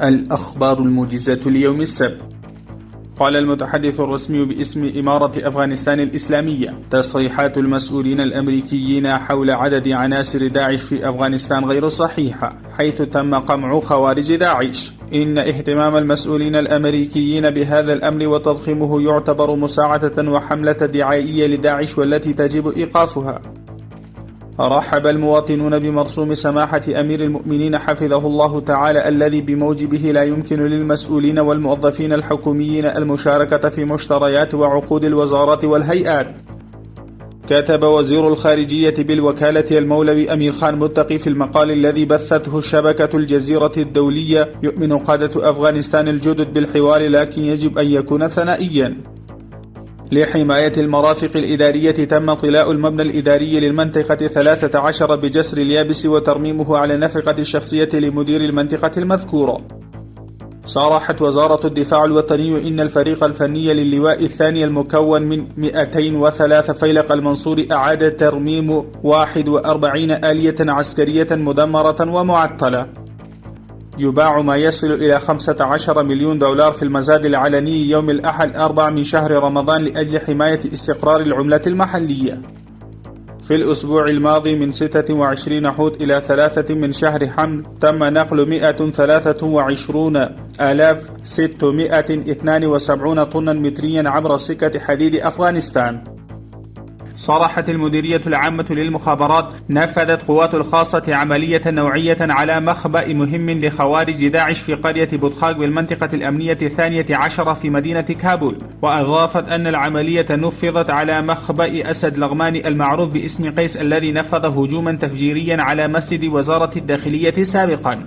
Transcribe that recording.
الأخبار الموجزة ليوم السبت. قال المتحدث الرسمي باسم إمارة أفغانستان الإسلامية: تصريحات المسؤولين الأمريكيين حول عدد عناصر داعش في أفغانستان غير صحيحة، حيث تم قمع خوارج داعش. إن اهتمام المسؤولين الأمريكيين بهذا الأمر وتضخيمه يعتبر مساعدة وحملة دعائية لداعش والتي تجب إيقافها. رحب المواطنون بمرسوم سماحة أمير المؤمنين حفظه الله تعالى، الذي بموجبه لا يمكن للمسؤولين والموظفين الحكوميين المشاركة في مشتريات وعقود الوزارات والهيئات. كتب وزير الخارجية بالوكالة المولوي أمير خان متقي في المقال الذي بثته شبكة الجزيرة الدولية: يؤمن قادة أفغانستان الجدد بالحوار، لكن يجب أن يكون ثنائيا. لحماية المرافق الإدارية تم طلاء المبنى الإداري للمنطقة 13 بجسر اليابس وترميمه على نفقة الشخصية لمدير المنطقة المذكورة. صرحت وزارة الدفاع الوطني إن الفريق الفني للواء الثاني المكون من 203 فيلق المنصور أعاد ترميم 41 آلية عسكرية مدمرة ومعطلة. يباع ما يصل إلى 15 مليون دولار في المزاد العلني يوم الأحد 4 من شهر رمضان لأجل حماية استقرار العملة المحلية. في الأسبوع الماضي من 26 حوت إلى 3 من شهر حمل تم نقل 123,672 طنا متريا عبر سكة حديد أفغانستان. صرحت المديرية العامة للمخابرات: نفذت قوات الخاصة عملية نوعية على مخبأ مهم لخوارج داعش في قرية بطخاق بالمنطقة الأمنية 12 في مدينة كابول. وأضافت أن العملية نفذت على مخبأ أسد لغمان المعروف باسم قيس، الذي نفذ هجوما تفجيريا على مسجد وزارة الداخلية سابقا.